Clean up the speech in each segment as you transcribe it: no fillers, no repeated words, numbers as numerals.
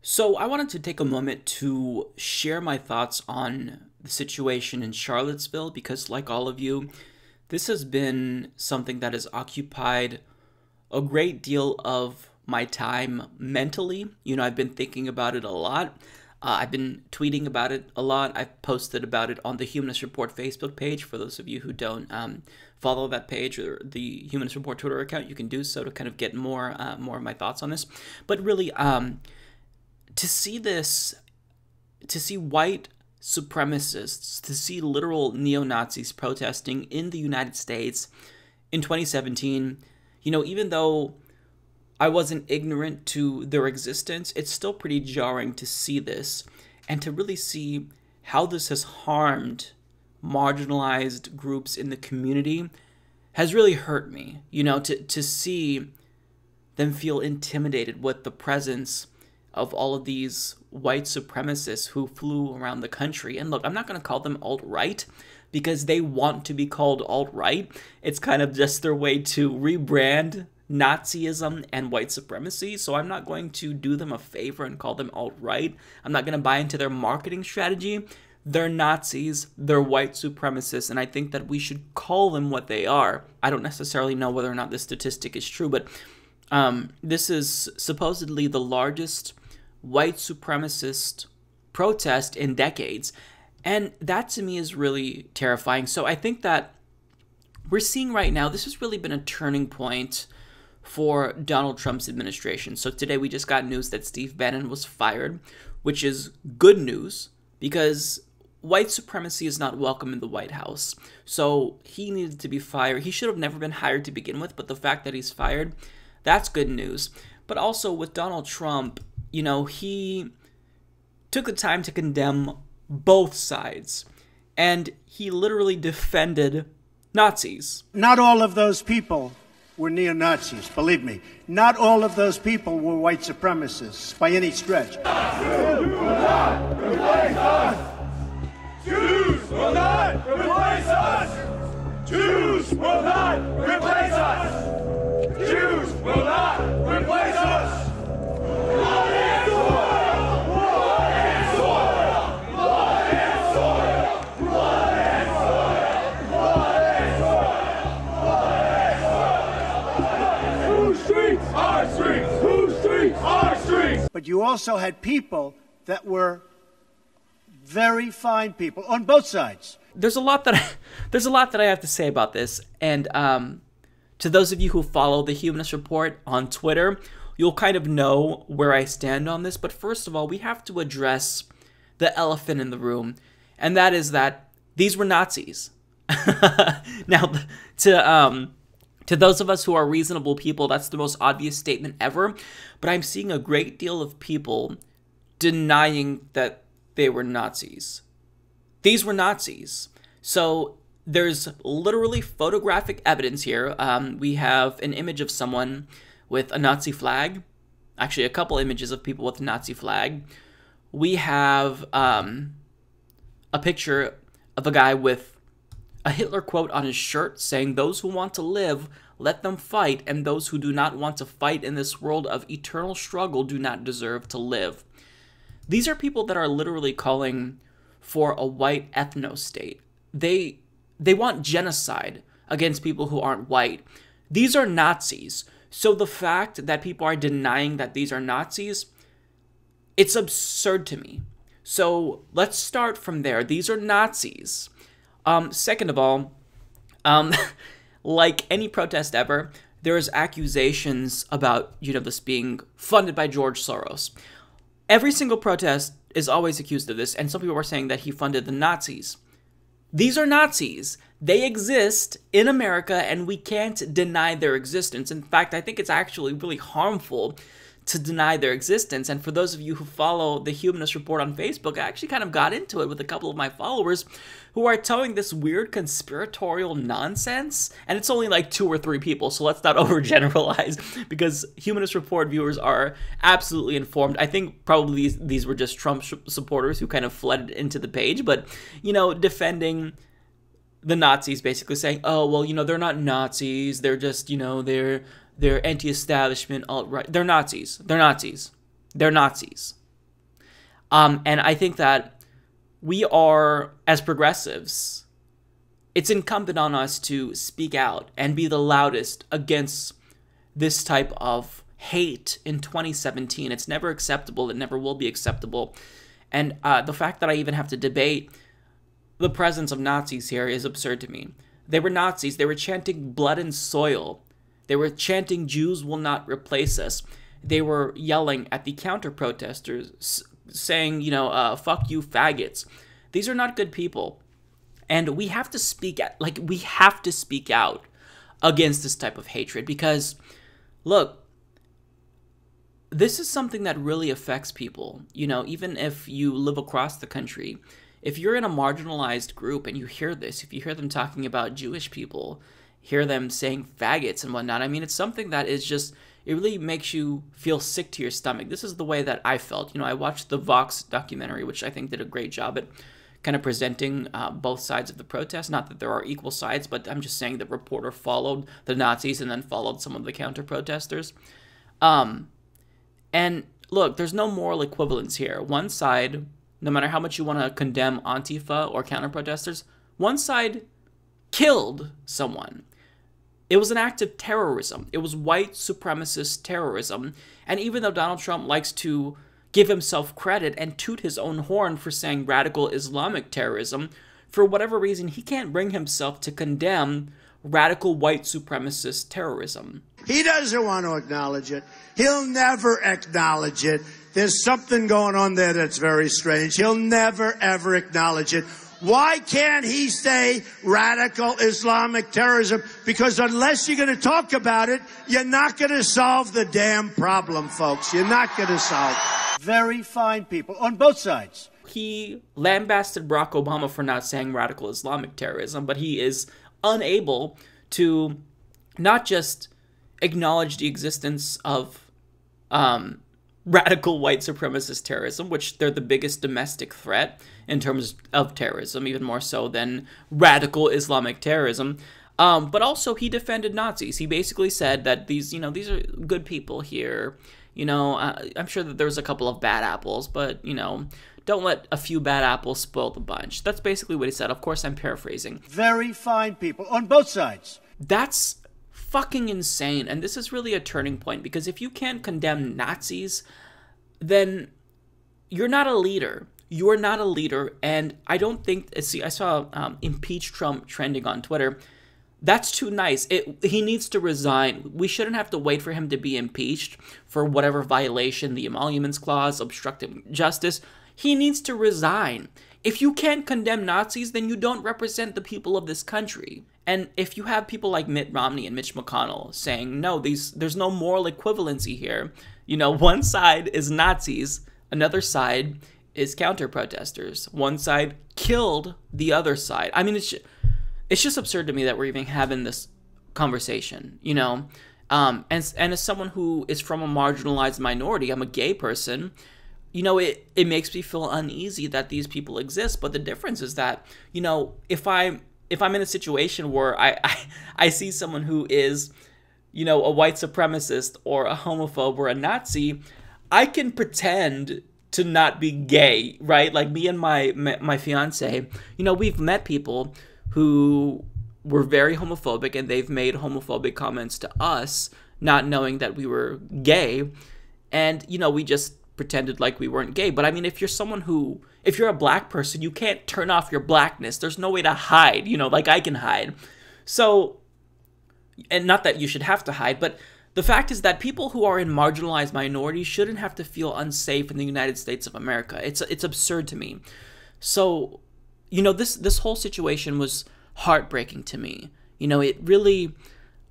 So I wanted to take a moment to share my thoughts on the situation in Charlottesville because, like all of you, this has been something that has occupied a great deal of my time mentally. I've been thinking about it a lot. I've been tweeting about it a lot. I've posted about it on the Humanist Report Facebook page. For those of you who don't follow that page or the Humanist Report Twitter account, you can do so to kind of get more of my thoughts on this. But really, to see white supremacists, to see literal neo-Nazis protesting in the United States in 2017, even though I wasn't ignorant to their existence, it's still pretty jarring to see this and to really see how this has harmed marginalized groups in the community has really hurt me. To see them feel intimidated with the presence of all of these white supremacists who flew around the country. And look, I'm not going to call them alt-right because they want to be called alt-right. It's kind of just their way to rebrand Nazism and white supremacy. So I'm not going to do them a favor and call them alt-right. I'm not going to buy into their marketing strategy. They're Nazis, they're white supremacists, and I think that we should call them what they are. I don't necessarily know whether or not this statistic is true, but this is supposedly the largest white supremacist protest in decades. And that to me is really terrifying. So I think that we're seeing right now, this has really been a turning point for Donald Trump's administration. So today we just got news that Steve Bannon was fired, which is good news because white supremacy is not welcome in the White House. So he needed to be fired. He should have never been hired to begin with, but the fact that he's fired, that's good news. But also with Donald Trump, he took the time to condemn both sides, and he literally defended Nazis. Not all of those people were neo-Nazis, believe me. Not all of those people were white supremacists by any stretch. Jews will not replace us! Jews will not replace us! Jews will not replace us! Jews will not replace us! Blood and soil! Blood and soil! Blood and soil! Blood and soil! Blood and soil! Blood and soil! Whose streets? Our streets! Whose streets? Our streets! But you also had people that were very fine people on both sides. There's a lot that I have to say about this, and to those of you who follow the Humanist Report on Twitter, you'll kind of know where I stand on this. But first of all, we have to address the elephant in the room, and that is that these were Nazis. Now, to those of us who are reasonable people, that's the most obvious statement ever. But I'm seeing a great deal of people denying that they were Nazis. These were Nazis. So there's literally photographic evidence here. We have an image of someone with a Nazi flag. Actually, a couple images of people with a Nazi flag. We have a picture of a guy with a Hitler quote on his shirt saying, "Those who want to live, let them fight, and those who do not want to fight in this world of eternal struggle do not deserve to live." These are people that are literally calling for a white ethno-state. They want genocide against people who aren't white. These are Nazis. So the fact that people are denying that these are Nazis, it's absurd to me. So let's start from there. These are Nazis. Second of all, like any protest ever, there's accusations about, this being funded by George Soros. Every single protest is always accused of this, and some people are saying that he funded the Nazis. These are Nazis. They exist in America, and we can't deny their existence. In fact, I think it's actually really harmful to deny their existence. And for those of you who follow the Humanist Report on Facebook, I actually kind of got into it with a couple of my followers who are telling this weird conspiratorial nonsense. And it's only like 2 or 3 people, so let's not overgeneralize, because Humanist Report viewers are absolutely informed. I think probably these were just Trump supporters who kind of flooded into the page, but, defending the Nazis, basically saying, oh, well, they're not Nazis, they're just, they're anti-establishment, alt-right. They're Nazis. They're Nazis. They're Nazis. And I think that we are, as progressives, it's incumbent on us to speak out and be the loudest against this type of hate in 2017. It's never acceptable. It never will be acceptable. And the fact that I even have to debate the presence of Nazis here is absurd to me. They were Nazis. They were chanting blood and soil. They were chanting Jews will not replace us. They were yelling at the counter-protesters, saying, fuck you faggots. These are not good people. And we have to speak out against this type of hatred because, look, this is something that really affects people. Even if you live across the country, if you're in a marginalized group and you hear this, if you hear them talking about Jewish people, hear them saying faggots and whatnot, I mean, it's something that is just, it really makes you feel sick to your stomach. This is the way that I felt. I watched the Vox documentary, which I think did a great job at kind of presenting both sides of the protest. Not that there are equal sides, but I'm just saying the reporter followed the Nazis and then followed some of the counter-protesters. And look, there's no moral equivalence here. One side, no matter how much you want to condemn Antifa or counter-protesters, one side killed someone. It was an act of terrorism. It was white supremacist terrorism. And even though Donald Trump likes to give himself credit and toot his own horn for saying radical Islamic terrorism, for whatever reason, he can't bring himself to condemn radical white supremacist terrorism. He doesn't want to acknowledge it. He'll never acknowledge it. There's something going on there that's very strange. He'll never, ever acknowledge it. Why can't he say radical Islamic terrorism? Because unless you're going to talk about it, you're not going to solve the damn problem, folks. You're not going to solve it. Very fine people on both sides. He lambasted Barack Obama for not saying radical Islamic terrorism, but he is unable to not just acknowledge the existence of radical white supremacist terrorism, which they're the biggest domestic threat in terms of terrorism, even more so than radical Islamic terrorism. But also he defended Nazis. He basically said that these are good people here. I'm sure that there's a couple of bad apples, but, don't let a few bad apples spoil the bunch. That's basically what he said. Of course, I'm paraphrasing. Very fine people on both sides. That's fucking insane. And this is really a turning point, because if you can't condemn Nazis, then you're not a leader. You're not a leader. And I don't think, I saw impeach Trump trending on Twitter. That's too nice. He needs to resign. We shouldn't have to wait for him to be impeached for whatever violation, the emoluments clause, obstructing justice. He needs to resign. If you can't condemn Nazis, then you don't represent the people of this country. And if you have people like Mitt Romney and Mitch McConnell saying, no, there's no moral equivalency here. One side is Nazis, another side is counter-protesters. One side killed the other side. I mean, it's just absurd to me that we're even having this conversation, And as someone who is from a marginalized minority, I'm a gay person, it makes me feel uneasy that these people exist. But the difference is that, if I'm in a situation where I see someone who is, a white supremacist or a homophobe or a Nazi, I can pretend to not be gay, right? Like me and my fiance, we've met people who were very homophobic, and they've made homophobic comments to us, not knowing that we were gay. And, we just pretended like we weren't gay. But I mean, if you're a black person, you can't turn off your blackness. There's no way to hide, like I can hide. So, and not that you should have to hide, but the fact is that people who are in marginalized minorities shouldn't have to feel unsafe in the United States of America. It's absurd to me. So, this whole situation was heartbreaking to me. It really,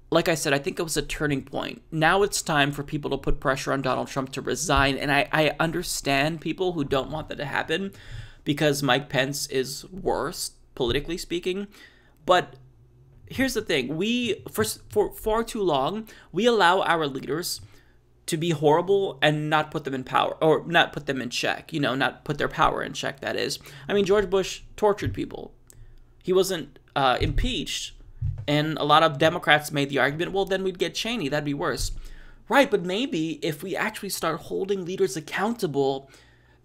like I said, I think it was a turning point. Now it's time for people to put pressure on Donald Trump to resign. And I understand people who don't want that to happen because Mike Pence is worse, politically speaking. But here's the thing. For far too long, we allow our leaders to be horrible and not put them in power, or not put them in check, not put their power in check, that is. I mean, George Bush tortured people. He wasn't impeached. And a lot of Democrats made the argument, well, then we'd get Cheney. That'd be worse. Right, but maybe if we actually start holding leaders accountable,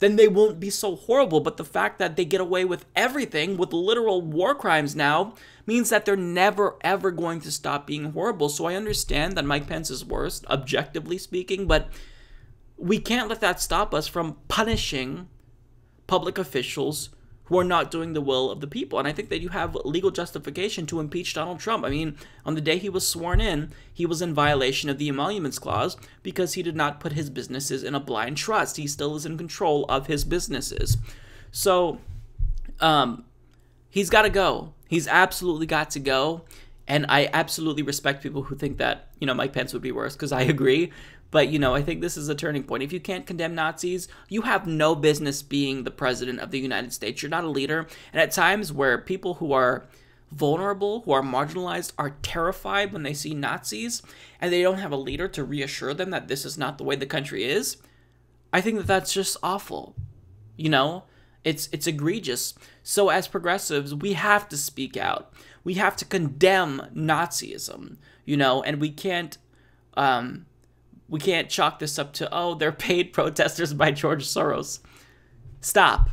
then they won't be so horrible. But the fact that they get away with everything, with literal war crimes now, means that they're never, ever going to stop being horrible. So I understand that Mike Pence is worst, objectively speaking, but we can't let that stop us from punishing public officials who are not doing the will of the people. And I think that you have legal justification to impeach Donald Trump. I mean, on the day he was sworn in, he was in violation of the Emoluments Clause because he did not put his businesses in a blind trust. He still is in control of his businesses. So, he's got to go. He's absolutely got to go. And I absolutely respect people who think that, Mike Pence would be worse, because I agree. But, I think this is a turning point. If you can't condemn Nazis, you have no business being the president of the United States. You're not a leader. And at times where people who are vulnerable, who are marginalized, are terrified when they see Nazis, and they don't have a leader to reassure them that this is not the way the country is, I think that that's just awful. It's egregious. So as progressives, we have to speak out. We have to condemn Nazism, and we can't chalk this up to, oh, they're paid protesters by George Soros. Stop.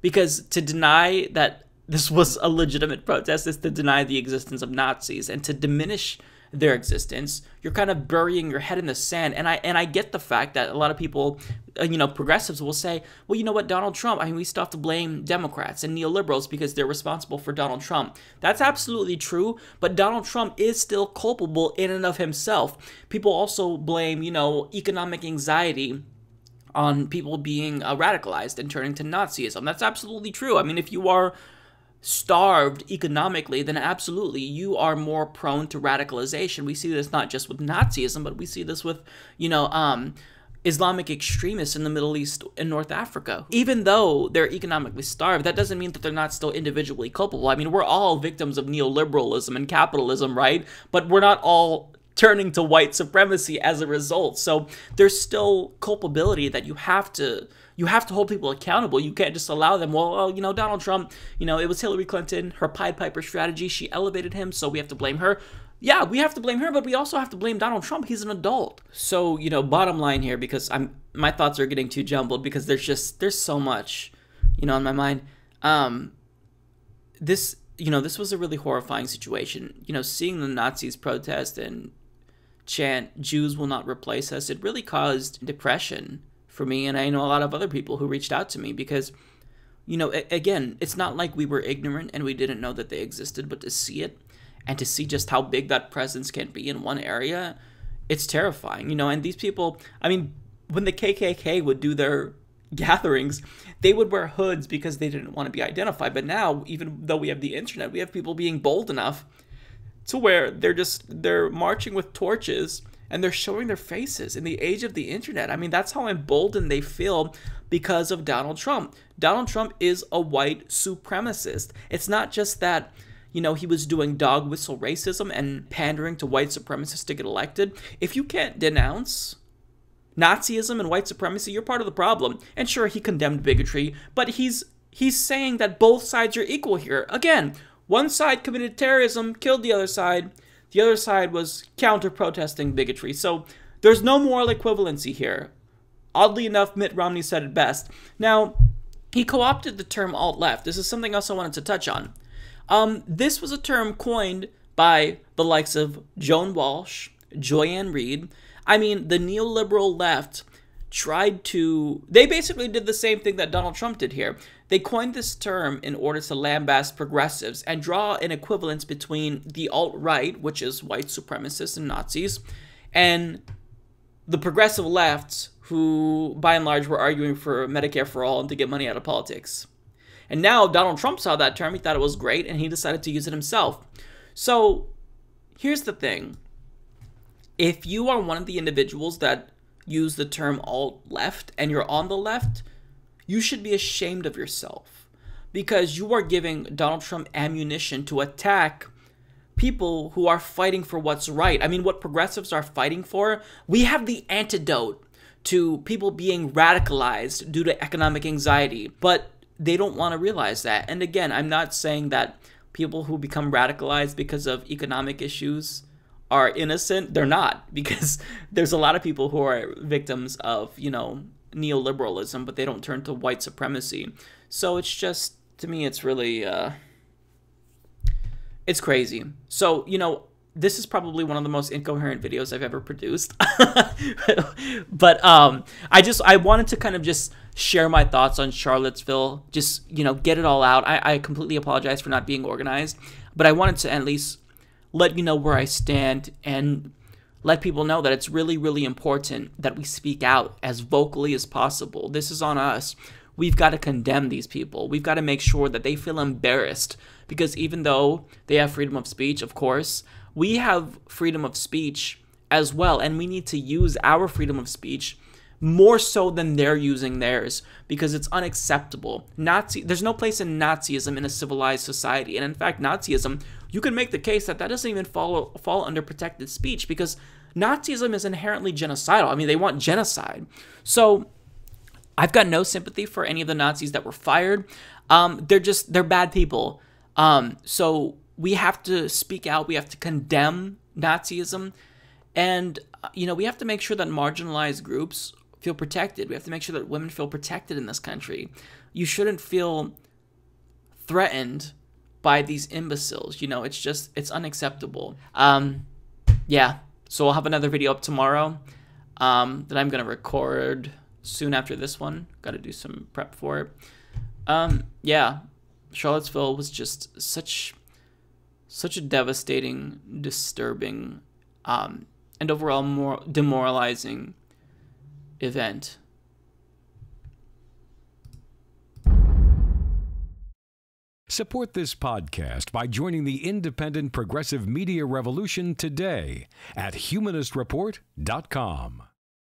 Because to deny that this was a legitimate protest is to deny the existence of Nazis, and to diminish their existence, you're kind of burying your head in the sand. And I get the fact that a lot of people, progressives will say, well, you know what, Donald Trump, we still have to blame Democrats and neoliberals because they're responsible for Donald Trump. That's absolutely true, but Donald Trump is still culpable in and of himself. People also blame, economic anxiety on people being radicalized and turning to Nazism. That's absolutely true. If you are starved economically, then absolutely you are more prone to radicalization. We see this not just with Nazism, but we see this with, Islamic extremists in the Middle East and North Africa. Even though they're economically starved, that doesn't mean that they're not still individually culpable. We're all victims of neoliberalism and capitalism, right? But we're not all turning to white supremacy as a result. So there's still culpability that you have to hold people accountable. You can't just allow them, Donald Trump, it was Hillary Clinton, her Pied Piper strategy, she elevated him, so we have to blame her. Yeah, we have to blame her, but we also have to blame Donald Trump. He's an adult. So, bottom line here, because my thoughts are getting too jumbled because there's so much, on my mind. This was a really horrifying situation. Seeing the Nazis protest and chant, Jews will not replace us, it really caused depression for me, and I know a lot of other people who reached out to me because, again, it's not like we were ignorant and we didn't know that they existed, but to see it and to see just how big that presence can be in one area, it's terrifying, and these people, when the KKK would do their gatherings, they would wear hoods because they didn't want to be identified. But now, even though we have the internet, we have people being bold enough to where they're marching with torches and they're showing their faces in the age of the internet. That's how emboldened they feel because of Donald Trump. Donald Trump is a white supremacist. It's not just that, he was doing dog whistle racism and pandering to white supremacists to get elected. If you can't denounce Nazism and white supremacy, you're part of the problem. And sure, he condemned bigotry, but he's saying that both sides are equal here. Again, one side committed terrorism, killed the other side. The other side was counter-protesting bigotry. So there's no moral equivalency here. Oddly enough, Mitt Romney said it best. Now, he co-opted the term alt-left. This is something else I wanted to touch on. This was a term coined by the likes of Joan Walsh, Joyanne Reid. The neoliberal left they basically did the same thing that Donald Trump did here. They coined this term in order to lambast progressives and draw an equivalence between the alt-right, which is white supremacists and Nazis, and the progressive left, who by and large were arguing for Medicare for all and to get money out of politics. And now Donald Trump saw that term, he thought it was great, and he decided to use it himself. So here's the thing. If you are one of the individuals that use the term alt-left and you're on the left, you should be ashamed of yourself because you are giving Donald Trump ammunition to attack people who are fighting for what's right. What progressives are fighting for, we have the antidote to people being radicalized due to economic anxiety, but they don't want to realize that. And again, I'm not saying that people who become radicalized because of economic issues are innocent. They're not, because there's a lot of people who are victims of, neoliberalism, but they don't turn to white supremacy. So it's just, to me, it's really, it's crazy. So, this is probably one of the most incoherent videos I've ever produced. But I wanted to kind of just share my thoughts on Charlottesville, just, get it all out. I completely apologize for not being organized, but I wanted to at least let you know where I stand and let people know that it's really, really important that we speak out as vocally as possible. This is on us. We've got to condemn these people. We've got to make sure that they feel embarrassed, because even though they have freedom of speech, of course, we have freedom of speech as well, and we need to use our freedom of speech more so than they're using theirs, because it's unacceptable. There's no place in Nazism in a civilized society, and in fact, Nazism, you can make the case that doesn't even fall under protected speech, because Nazism is inherently genocidal. I mean, they want genocide. So I've got no sympathy for any of the Nazis that were fired. They're bad people. So we have to speak out. We have to condemn Nazism, and we have to make sure that marginalized groups feel protected. We have to make sure that women feel protected in this country. You shouldn't feel threatened by these imbeciles. It's unacceptable. Yeah. So I'll have another video up tomorrow that I'm going to record soon after this one. Got to do some prep for it. Yeah. Charlottesville was just such a devastating, disturbing, and overall more demoralizing event. Support this podcast by joining the independent progressive media revolution today at humanistreport.com.